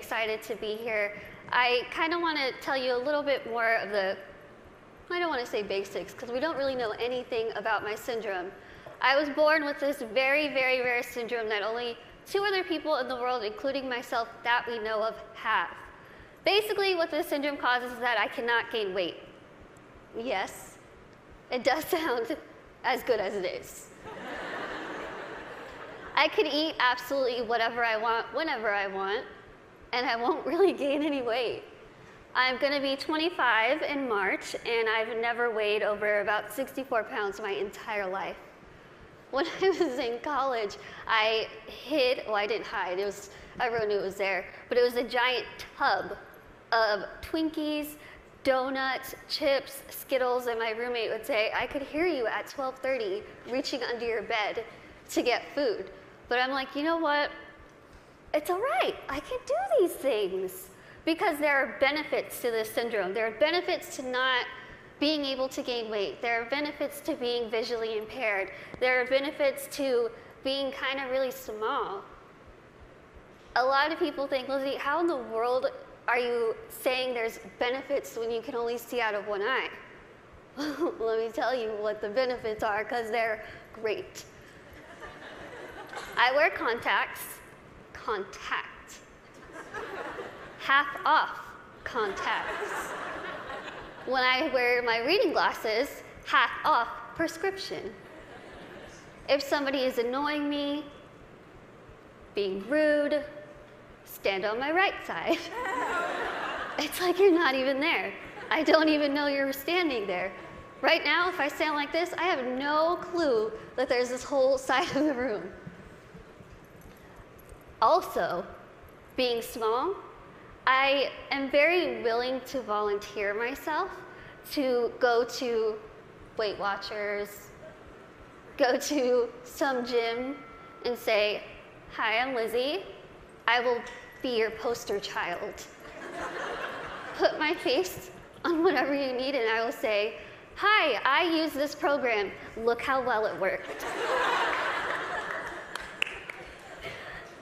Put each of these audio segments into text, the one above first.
excited to be here. I kind of want to tell you a little bit more of the, I don't want to say basics, because we don't really know anything about my syndrome. I was born with this very, very rare syndrome that only 2 other people in the world, including myself, that we know of, have. Basically, what this syndrome causes is that I cannot gain weight. Yes, it does sound as good as it is. I could eat absolutely whatever I want, whenever I want, and I won't really gain any weight. I'm going to be 25 in March, and I've never weighed over about 64 pounds my entire life. When I was in college, I hid, well, I didn't hide, everyone knew it was there, but it was a giant tub of Twinkies, donuts, chips, Skittles, and my roommate would say, I could hear you at 12:30 reaching under your bed to get food. But I'm like, you know what? It's all right. I can do these things because there are benefits to this syndrome. There are benefits to not being able to gain weight. There are benefits to being visually impaired. There are benefits to being kind of really small. A lot of people think, Lizzie, how in the world are you saying there's benefits when you can only see out of one eye? Let me tell you what the benefits are, because they're great. I wear contacts, half off contacts. When I wear my reading glasses, half off prescription. If somebody is annoying me, being rude, stand on my right side. It's like you're not even there. I don't even know you're standing there. Right now, if I stand like this, I have no clue that there's this whole side of the room. Also, being small, I am very willing to volunteer myself to go to Weight Watchers, go to some gym and say, hi, I'm Lizzie. I will be your poster child. Put my face on whatever you need and I will say, hi, I use this program. Look how well it worked.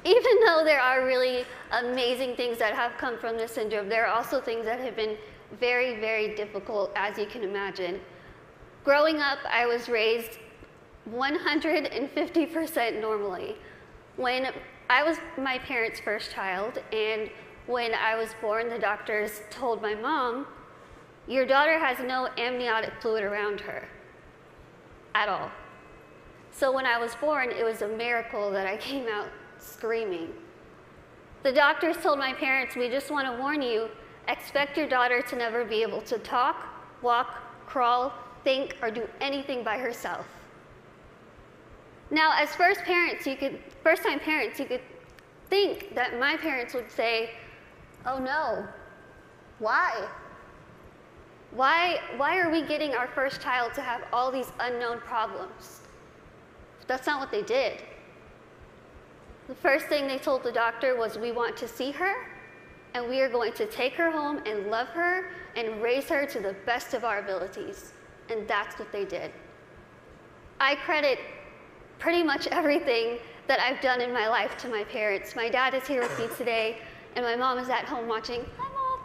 Even though there are really amazing things that have come from this syndrome, there are also things that have been very, very difficult, as you can imagine. Growing up, I was raised 150% normally. When I was my parents' first child, and when I was born, the doctors told my mom, your daughter has no amniotic fluid around her at all. So when I was born, it was a miracle that I came out screaming. The doctors told my parents, we just want to warn you, expect your daughter to never be able to talk, walk, crawl, think, or do anything by herself. Now, as first-time parents, you could think that my parents would say, oh no, why? Why are we getting our first child to have all these unknown problems? That's not what they did. The first thing they told the doctor was, we want to see her, and we are going to take her home and love her and raise her to the best of our abilities. And that's what they did. I credit pretty much everything that I've done in my life to my parents. My dad is here with me today, and my mom is at home watching. Hi, Mom.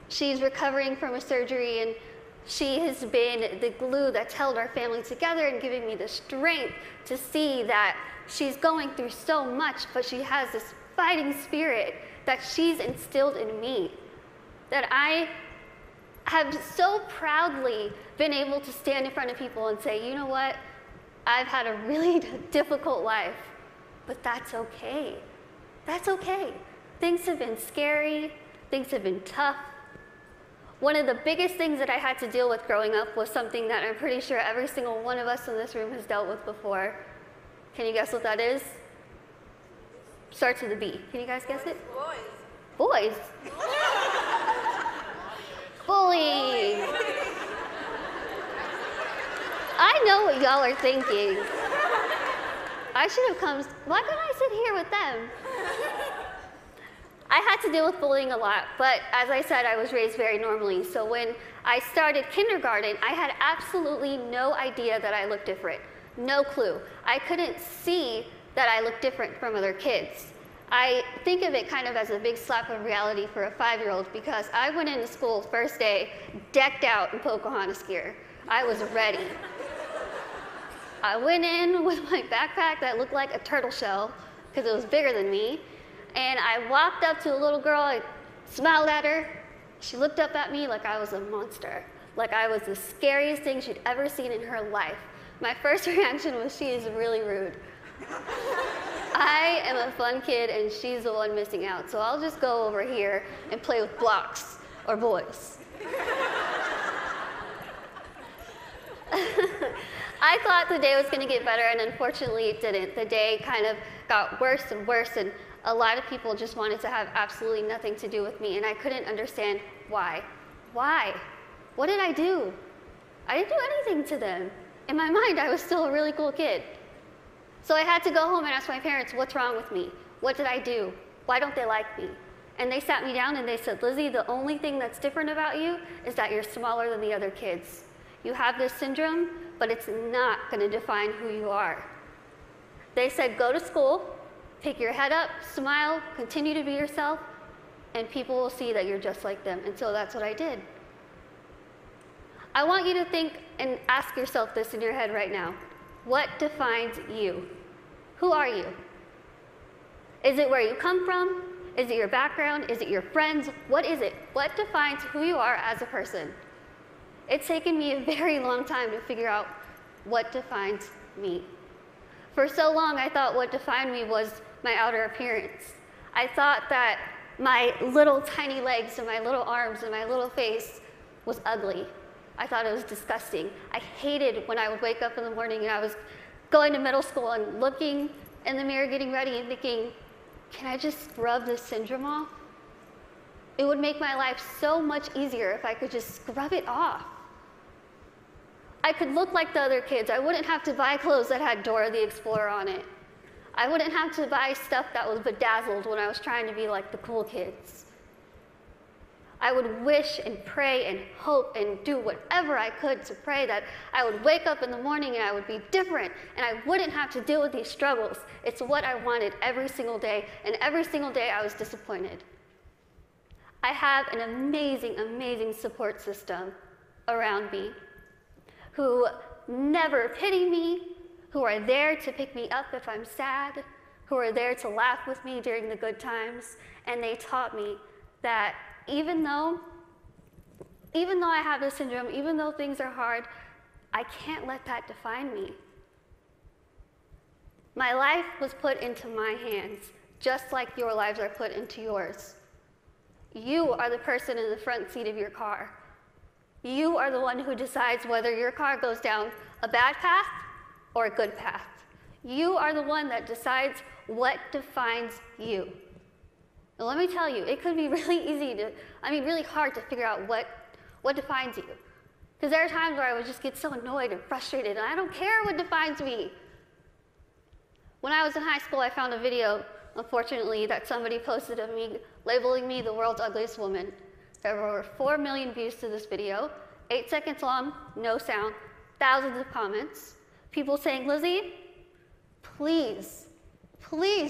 She's recovering from a surgery, and she has been the glue that's held our family together and giving me the strength to see that she's going through so much, but she has this fighting spirit that she's instilled in me, that I have so proudly been able to stand in front of people and say, you know what, I've had a really difficult life, but that's okay. That's okay. Things have been scary, things have been tough. One of the biggest things that I had to deal with growing up was something that I'm pretty sure every single one of us in this room has dealt with before. Can you guess what that is? Starts with a B. Can you guys guess it? Boys. Bullying. I know what y'all are thinking. I should have come, why couldn't I sit here with them? I had to deal with bullying a lot, but as I said, I was raised very normally. So when I started kindergarten, I had absolutely no idea that I looked different. No clue. I couldn't see that I looked different from other kids. I think of it kind of as a big slap of reality for a 5-year-old because I went into school first day decked out in Pocahontas gear. I was ready. I went in with my backpack that looked like a turtle shell because it was bigger than me, and I walked up to a little girl, I smiled at her. She looked up at me like I was a monster, like I was the scariest thing she'd ever seen in her life. My first reaction was, she is really rude. I am a fun kid and she's the one missing out, so I'll just go over here and play with blocks or boys. I thought the day was going to get better, and unfortunately it didn't. The day kind of got worse and worse, and a lot of people just wanted to have absolutely nothing to do with me, and I couldn't understand why. Why? What did I do? I didn't do anything to them. In my mind, I was still a really cool kid. So I had to go home and ask my parents, what's wrong with me? What did I do? Why don't they like me? And they sat me down and they said, Lizzie, the only thing that's different about you is that you're smaller than the other kids. You have this syndrome, but it's not going to define who you are. They said, go to school, pick your head up, smile, continue to be yourself, and people will see that you're just like them. And so that's what I did. I want you to think and ask yourself this in your head right now. What defines you? Who are you? Is it where you come from? Is it your background? Is it your friends? What is it? What defines who you are as a person? It's taken me a very long time to figure out what defines me. For so long, I thought what defined me was my outer appearance. I thought that my little tiny legs and my little arms and my little face was ugly. I thought it was disgusting. I hated when I would wake up in the morning and I was going to middle school and looking in the mirror, getting ready and thinking, can I just scrub this syndrome off? It would make my life so much easier if I could just scrub it off. I could look like the other kids. I wouldn't have to buy clothes that had Dora the Explorer on it. I wouldn't have to buy stuff that was bedazzled when I was trying to be like the cool kids. I would wish and pray and hope and do whatever I could to pray that I would wake up in the morning and I would be different and I wouldn't have to deal with these struggles. It's what I wanted every single day, and every single day I was disappointed. I have an amazing, amazing support system around me who never pity me, who are there to pick me up if I'm sad, who are there to laugh with me during the good times, and they taught me that even though I have this syndrome, even though things are hard, I can't let that define me. My life was put into my hands, just like your lives are put into yours. You are the person in the front seat of your car. You are the one who decides whether your car goes down a bad path or a good path. You are the one that decides what defines you. And let me tell you, it could be really really hard to figure out what defines you. Because there are times where I would just get so annoyed and frustrated, and I don't care what defines me. When I was in high school, I found a video, unfortunately, that somebody posted of me, labeling me the world's ugliest woman. There were over 4 million views to this video, 8 seconds long, no sound, thousands of comments. People saying, Lizzie, please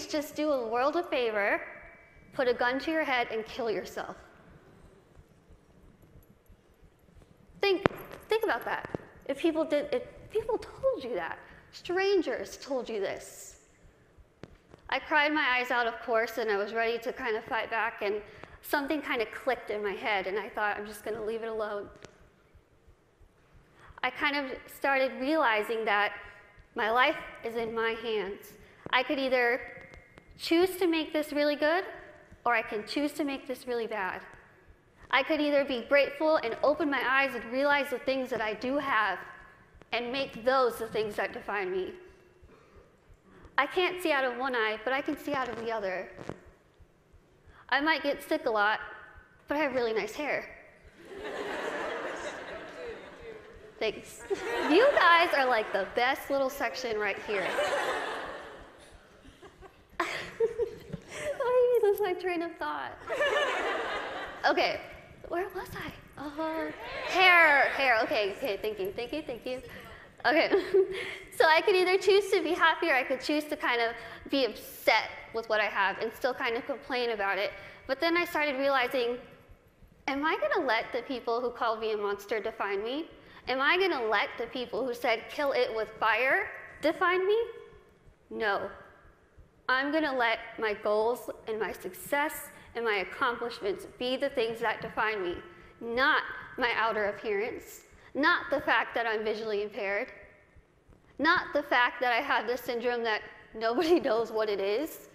just do a world a favor, put a gun to your head and kill yourself. Think about that. If people told you that, strangers told you this. I cried my eyes out, of course, and I was ready to kind of fight back, and something kind of clicked in my head, and I thought, I'm just going to leave it alone. I kind of started realizing that my life is in my hands. I could either choose to make this really good, or I can choose to make this really bad. I could either be grateful and open my eyes and realize the things that I do have and make those the things that define me. I can't see out of one eye, but I can see out of the other. I might get sick a lot, but I have really nice hair. Thanks. You guys are like the best little section right here. Oh, you lose my train of thought. Okay, where was I? Hair. Okay, thank you. Okay, so I could either choose to be happy or I could choose to kind of be upset with what I have and still kind of complain about it. But then I started realizing, am I gonna let the people who called me a monster define me? Am I gonna let the people who said kill it with fire define me? No. I'm gonna let my goals and my success and my accomplishments be the things that define me, not my outer appearance, not the fact that I'm visually impaired, not the fact that I have this syndrome that nobody knows what it is.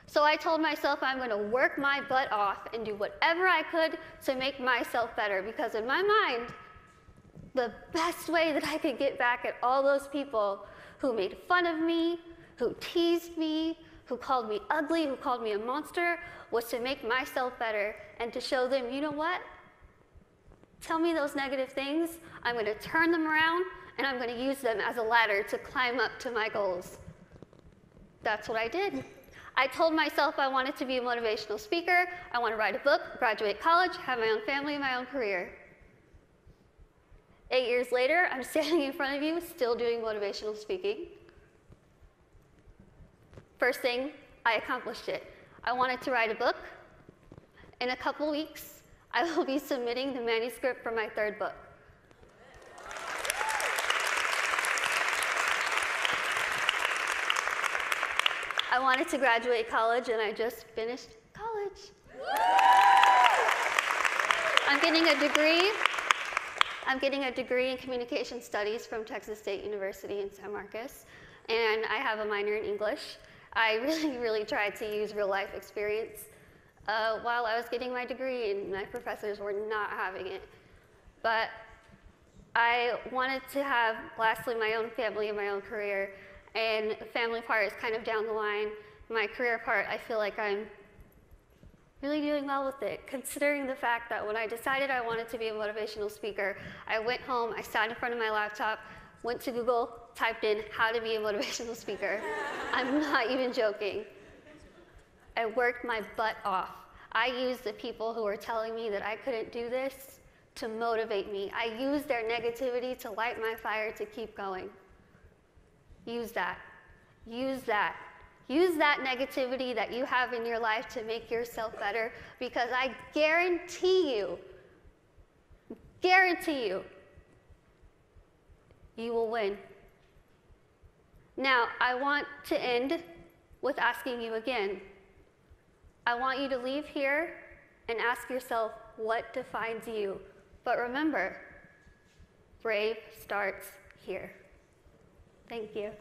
So I told myself I'm going to work my butt off and do whatever I could to make myself better, because in my mind, the best way that I could get back at all those people who made fun of me, who teased me, who called me ugly, who called me a monster, was to make myself better and to show them, you know what? Tell me those negative things, I'm going to turn them around, and I'm going to use them as a ladder to climb up to my goals. That's what I did. I told myself I wanted to be a motivational speaker, I want to write a book, graduate college, have my own family, my own career. 8 years later, I'm standing in front of you, still doing motivational speaking. First thing, I accomplished it. I wanted to write a book. In a couple weeks, I will be submitting the manuscript for my 3rd book. I wanted to graduate college, and I just finished college. I'm getting a degree in communication studies from Texas State University in San Marcos, and I have a minor in English. I really tried to use real life experience while I was getting my degree, and my professors were not having it. But I wanted to have, lastly, my own family and my own career, and the family part is kind of down the line. My career part, I feel like I'm really doing well with it, considering the fact that when I decided I wanted to be a motivational speaker, I went home, I sat in front of my laptop, went to Google, typed in how to be a motivational speaker. I'm not even joking. I worked my butt off. I used the people who were telling me that I couldn't do this to motivate me. I used their negativity to light my fire to keep going. Use that. Use that. Use that negativity that you have in your life to make yourself better, because I guarantee you, you will win. Now, I want to end with asking you again. I want you to leave here and ask yourself what defines you. But remember, brave starts here. Thank you.